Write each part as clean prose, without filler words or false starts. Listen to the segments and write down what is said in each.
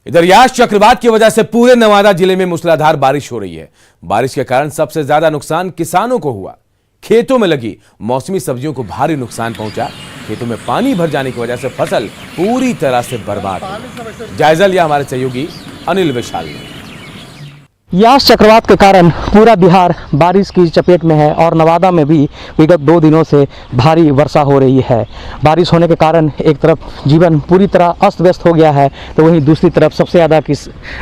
इधर यास चक्रवात की वजह से पूरे नवादा जिले में मूसलाधार बारिश हो रही है। बारिश के कारण सबसे ज्यादा नुकसान किसानों को हुआ। खेतों में लगी मौसमी सब्जियों को भारी नुकसान पहुंचा। खेतों में पानी भर जाने की वजह से फसल पूरी तरह से बर्बाद हो। जायजा लिया हमारे सहयोगी अनिल विशाल ने। यास चक्रवात के कारण पूरा बिहार बारिश की चपेट में है और नवादा में भी विगत 2 दिनों से भारी वर्षा हो रही है। बारिश होने के कारण एक तरफ जीवन पूरी तरह अस्त व्यस्त हो गया है, तो वहीं दूसरी तरफ सबसे ज़्यादा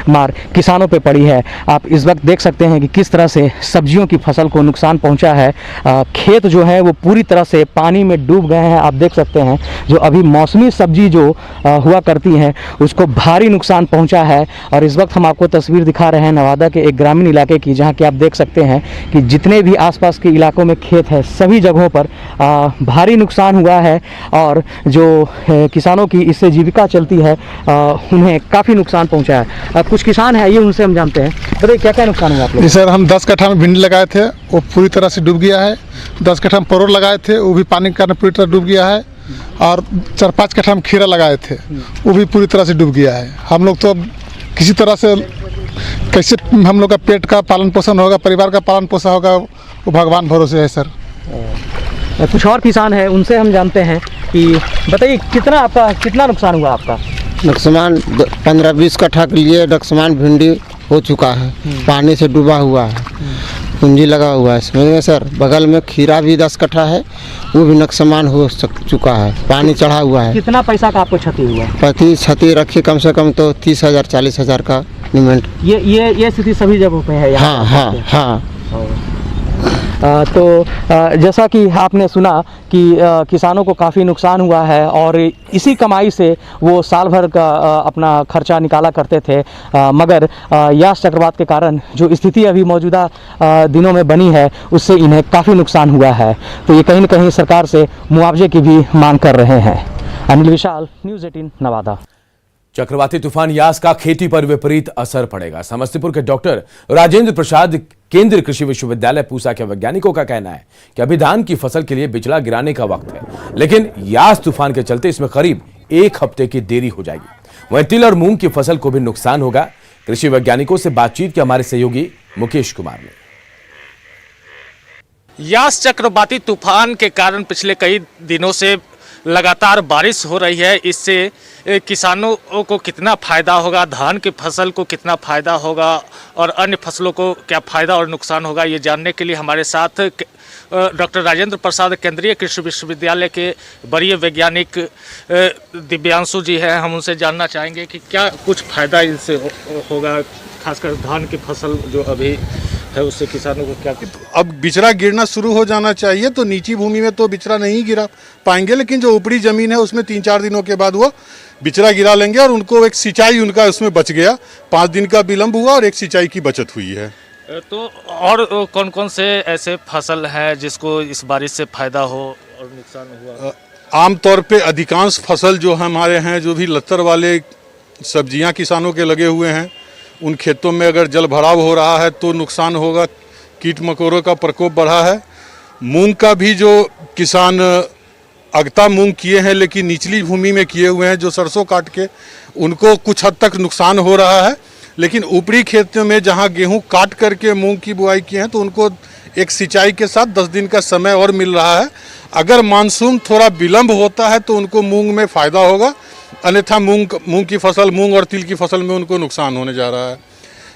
मार किसानों पे पड़ी है। आप इस वक्त देख सकते हैं कि किस तरह से सब्जियों की फसल को नुकसान पहुंचा है। खेत जो है वो पूरी तरह से पानी में डूब गए हैं। आप देख सकते हैं जो अभी मौसमी सब्जी जो हुआ करती हैं उसको भारी नुकसान पहुँचा है। और इस वक्त हम आपको तस्वीर दिखा रहे हैं नवादा एक ग्रामीण इलाके की, जहां कि आप देख सकते हैं कि जितने भी आसपास के इलाकों में खेत है सभी जगहों पर भारी नुकसान हुआ है। और जो किसानों की इससे जीविका चलती है उन्हें काफ़ी नुकसान पहुंचा है। कुछ किसान हैं, ये उनसे हम जानते हैं। बताइए क्या क्या नुकसान हुआ आप लोग? जी सर, हम 10 कट्ठा में भिंडी लगाए थे, वो पूरी तरह से डूब गया है। 10 कट्ठा में परोर लगाए थे, वो भी पानी के कारण पूरी तरह डूब गया है। और 4-5 कट्ठा में खीरा लगाए थे, वो भी पूरी तरह से डूब गया है। हम लोग तो किसी तरह से कैसे हम लोग का पेट का पालन पोषण होगा, परिवार का पालन पोषण होगा, वो भगवान भरोसे है सर। कुछ और किसान हैं, उनसे हम जानते हैं कि बताइए कितना नुकसान हुआ आपका? नुकसान 15-20 कट्ठा के लिए नुकसान भिंडी हो चुका है, पानी से डूबा हुआ है, पूंजी लगा हुआ है इसमें सर। बगल में खीरा भी 10 कट्ठा है, वो भी नुकसान हो चुका है, पानी चढ़ा हुआ है। कितना पैसा का आपको क्षति हुआ? क्षति रखी कम से कम तो 30,000-40,000 का निमेंट। ये स्थिति सभी जगहों पे है यहाँ? हाँ। तो जैसा कि आपने सुना कि किसानों को काफ़ी नुकसान हुआ है और इसी कमाई से वो साल भर का अपना खर्चा निकाला करते थे। मगर यास चक्रवात के कारण जो स्थिति अभी मौजूदा दिनों में बनी है उससे इन्हें काफ़ी नुकसान हुआ है। तो ये कहीं न कहीं सरकार से मुआवजे की भी मांग कर रहे हैं। अनिल विशाल, न्यूज़ 18 नवादा। चक्रवाती तूफान यास का खेती पर विपरीत असर पड़ेगा। समस्तीपुर के डॉक्टर राजेंद्र प्रसाद केंद्रीय कृषि विश्वविद्यालय पूसा के वैज्ञानिकों का कहना है कि अभी धान की फसल के लिए बिचड़ा गिराने का वक्त है, लेकिन यास तूफान के चलते इसमें करीब 1 हफ्ते की देरी हो जाएगी। वहीं तिल और मूंग की फसल को भी नुकसान होगा। कृषि वैज्ञानिकों से बातचीत की हमारे सहयोगी मुकेश कुमार ने। यास चक्रवाती तूफान के कारण पिछले कई दिनों से लगातार बारिश हो रही है। इससे किसानों को कितना फ़ायदा होगा, धान की फसल को कितना फ़ायदा होगा और अन्य फसलों को क्या फ़ायदा और नुकसान होगा, ये जानने के लिए हमारे साथ डॉक्टर राजेंद्र प्रसाद केंद्रीय कृषि विश्वविद्यालय के वरीय वैज्ञानिक दिव्यांशु जी हैं। हम उनसे जानना चाहेंगे कि क्या कुछ फ़ायदा इनसे होगा, खासकर धान की फसल जो अभी है उससे किसानों को क्या? अब बिचड़ा गिरना शुरू हो जाना चाहिए, तो नीची भूमि में तो बिचड़ा नहीं गिरा पाएंगे, लेकिन जो ऊपरी ज़मीन है उसमें 3-4 दिनों के बाद वो बिचड़ा गिरा लेंगे। और उनको एक सिंचाई उनका उसमें बच गया, 5 दिन का विलम्ब हुआ और एक सिंचाई की बचत हुई है। तो और कौन कौन से ऐसे फसल हैं जिसको इस बारिश से फ़ायदा हो और नुकसान हुआ? आमतौर पे अधिकांश फसल जो हमारे हैं, जो भी लत्तर वाले सब्जियां किसानों के लगे हुए हैं, उन खेतों में अगर जल भराव हो रहा है तो नुकसान होगा। कीट मकोड़ों का प्रकोप बढ़ा है। मूंग का भी जो किसान अगता मूंग किए हैं लेकिन निचली भूमि में किए हुए हैं, जो सरसों काट के, उनको कुछ हद तक नुकसान हो रहा है। लेकिन ऊपरी खेतों में जहां गेहूं काट करके मूंग की बुआई की है तो उनको एक सिंचाई के साथ 10 दिन का समय और मिल रहा है। अगर मानसून थोड़ा विलम्ब होता है तो उनको मूंग में फ़ायदा होगा, अन्यथा मूंग की फसल, मूंग और तिल की फसल में उनको नुकसान होने जा रहा है।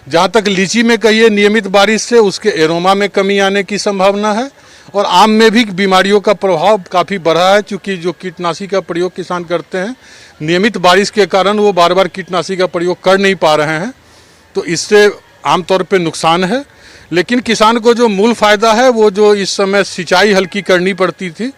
जहाँ तक लीची में कहिए, नियमित बारिश से उसके एरोमा में कमी आने की संभावना है और आम में भी बीमारियों का प्रभाव काफ़ी बढ़ा है, क्योंकि जो कीटनाशी का प्रयोग किसान करते हैं, नियमित बारिश के कारण वो बार बार कीटनाशी का प्रयोग कर नहीं पा रहे हैं, तो इससे आमतौर पे नुकसान है। लेकिन किसान को जो मूल फ़ायदा है वो जो इस समय सिंचाई हल्की करनी पड़ती थी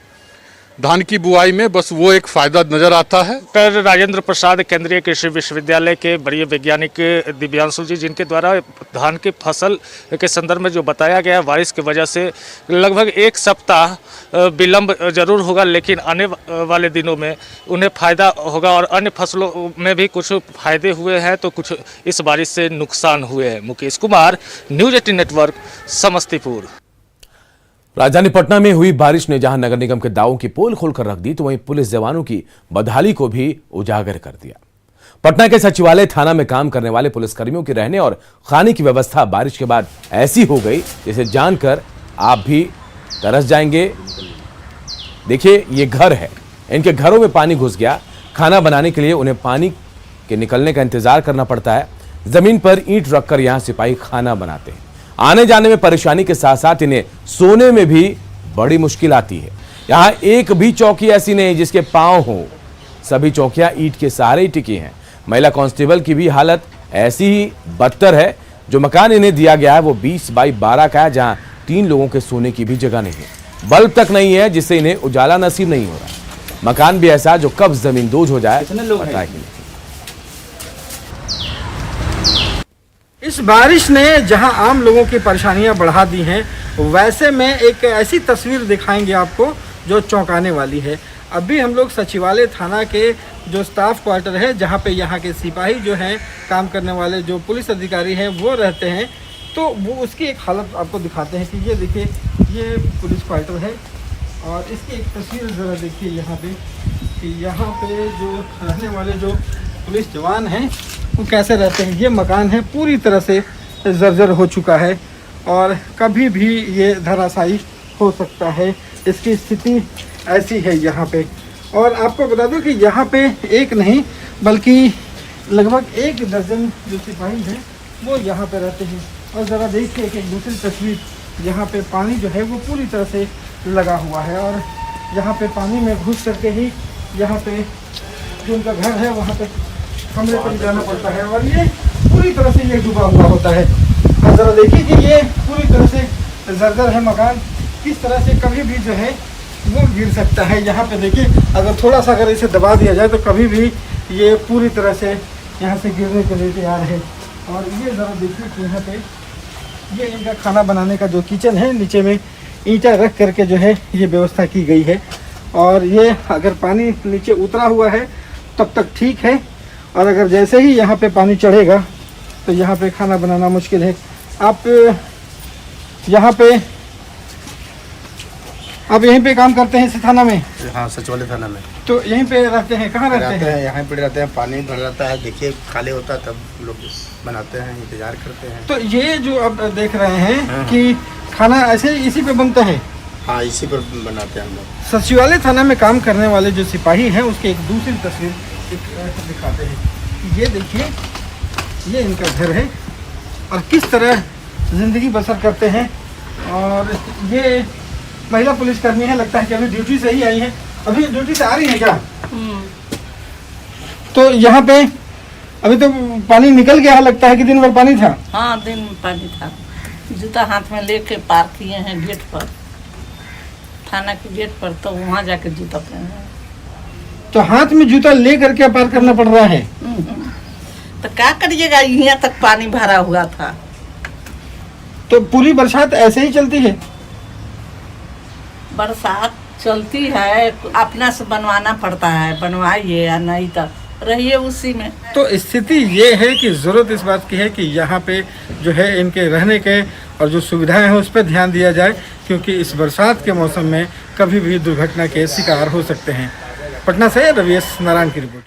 धान की बुआई में, बस वो एक फ़ायदा नज़र आता है। डॉक्टर राजेंद्र प्रसाद केंद्रीय कृषि विश्वविद्यालय के वरीय वैज्ञानिक दिव्यांशु जी, जिनके द्वारा धान की फसल के संदर्भ में जो बताया गया, बारिश की वजह से लगभग 1 सप्ताह विलम्ब जरूर होगा, लेकिन आने वाले दिनों में उन्हें फ़ायदा होगा। और अन्य फसलों में भी कुछ फ़ायदे हुए हैं तो कुछ इस बारिश से नुकसान हुए हैं। Mukesh Kumar, news 18 network, Samastipur. राजधानी पटना में हुई बारिश ने जहां नगर निगम के दावों की पोल खोलकर रख दी, तो वहीं पुलिस जवानों की बदहाली को भी उजागर कर दिया। पटना के सचिवालय थाना में काम करने वाले पुलिसकर्मियों के रहने और खाने की व्यवस्था बारिश के बाद ऐसी हो गई जिसे जानकर आप भी तरस जाएंगे। देखिए, ये घर है, इनके घरों में पानी घुस गया। खाना बनाने के लिए उन्हें पानी के निकलने का इंतजार करना पड़ता है। जमीन पर ईंट रखकर यहां सिपाही खाना बनाते हैं। आने जाने में परेशानी के साथ साथ इन्हें सोने में भी बड़ी मुश्किल आती है। यहां एक भी चौकी ऐसी नहीं जिसके पांव हो, सभी चौकियां ईंट के सहारे ही टिकी हैं। महिला कांस्टेबल की भी हालत ऐसी ही बदतर है। जो मकान इन्हें दिया गया है वो 20 बाई 12 का है, जहां 3 लोगों के सोने की भी जगह नहीं है। बल्ब तक नहीं है, जिससे इन्हें उजाला नसीब नहीं हो रहा। मकान भी ऐसा जो कब जमींदोज हो जाए पता ही नहीं। इस बारिश ने जहां आम लोगों की परेशानियां बढ़ा दी हैं, वैसे में एक ऐसी तस्वीर दिखाएंगे आपको जो चौंकाने वाली है। अभी हम लोग सचिवालय थाना के जो स्टाफ क्वार्टर है, जहां पे यहाँ के सिपाही जो हैं, काम करने वाले जो पुलिस अधिकारी हैं वो रहते हैं, तो वो उसकी एक हालत आपको दिखाते हैं कि ये देखिए, ये पुलिस क्वार्टर है और इसकी एक तस्वीर ज़रा देखिए यहाँ पे कि यहाँ पे जो रहने वाले जो पुलिस जवान हैं वो कैसे रहते हैं। ये मकान है पूरी तरह से जर्जर हो चुका है और कभी भी ये धराशायी हो सकता है। इसकी स्थिति ऐसी है यहाँ पे। और आपको बता दूं कि यहाँ पे एक नहीं बल्कि लगभग 1 दर्जन जो सिपाही हैं वो यहाँ पे रहते हैं। और ज़रा देखिए कि दूसरी तस्वीर, यहाँ पे पानी जो है वो पूरी तरह से लगा हुआ है और यहाँ पे पानी में घुस करके ही यहाँ पे जो उनका घर है वहाँ पे कमरे पर जाना पड़ता है और ये पूरी तरह से ये डूबा हुआ होता है। और ज़रा देखिए कि ये पूरी तरह से जर्जर है मकान, किस तरह से कभी भी जो है वो गिर सकता है। यहाँ पे देखिए, अगर थोड़ा सा अगर इसे दबा दिया जाए तो कभी भी ये पूरी तरह से यहाँ से गिरने के लिए तैयार है। और ये ज़रा देखिए कि यहाँ पे ये इनका खाना बनाने का जो किचन है, नीचे में ईंटा रख करके जो है ये व्यवस्था की गई है। और ये अगर पानी नीचे उतरा हुआ है तब तक ठीक है, और अगर जैसे ही यहाँ पे पानी चढ़ेगा तो यहाँ पे खाना बनाना मुश्किल है। आप यहीं पे काम करते हैं इस थाना में? हाँ, सचिवालय थाना में। तो यहीं पे रहते हैं? कहाँ रहते हैं? यहाँ पे रहते हैं। पानी भर जाता है, देखिए खाली होता है तब लोग बनाते हैं, इंतजार करते हैं। तो ये जो अब देख रहे हैं कि खाना ऐसे इसी पे बनता है? हाँ, इसी पर बनाते हैं हम लोग। सचिवालय थाना में काम करने वाले जो सिपाही हैं उसकी एक दूसरी तस्वीर दिखाते हैं। ये देखिए, ये इनका घर है और किस तरह ज़िंदगी बसर करते हैं। और ये महिला पुलिसकर्मी है, लगता है कि अभी ड्यूटी से ही आई है। अभी ड्यूटी से आ रही है क्या? तो यहाँ पे अभी तो पानी निकल गया, लगता है कि दिन भर पानी था। हाँ, दिन में पानी था। जूता हाथ में लेके पार किए हैं गेट पर, थाना के गेट पर, तो वहाँ जाके जूता पहने। तो हाथ में जूता ले करके पार करना पड़ रहा है। तो क्या करिएगा, यहाँ तक पानी भरा हुआ था। तो पूरी बरसात ऐसे ही चलती है? बरसात चलती है, अपना से बनवाना पड़ता है, बनवाइए या नहीं तो रहिए उसी में। तो स्थिति ये है कि ज़रूरत इस बात की है कि यहाँ पे जो है इनके रहने के और जो सुविधाएं हैं उस पर ध्यान दिया जाए, क्योंकि इस बरसात के मौसम में कभी भी दुर्घटना के शिकार हो सकते हैं। पटना से रविश नारायण की रिपोर्ट।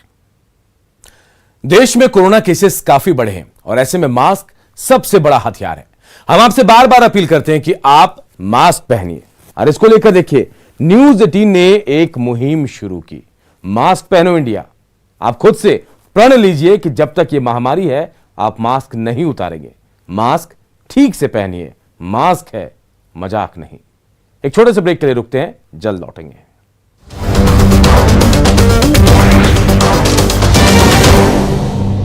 देश में कोरोना केसेस काफी बढ़े हैं और ऐसे में मास्क सबसे बड़ा हथियार है। हम आपसे बार बार अपील करते हैं कि आप मास्क पहनिए। और इसको लेकर देखिए, न्यूज 18 ने एक मुहिम शुरू की, मास्क पहनो इंडिया। आप खुद से प्रण लीजिए कि जब तक ये महामारी है आप मास्क नहीं उतारेंगे। मास्क ठीक से पहनिए, मास्क है मजाक नहीं। एक छोटे से ब्रेक के लिए रुकते हैं, जल्द लौटेंगे।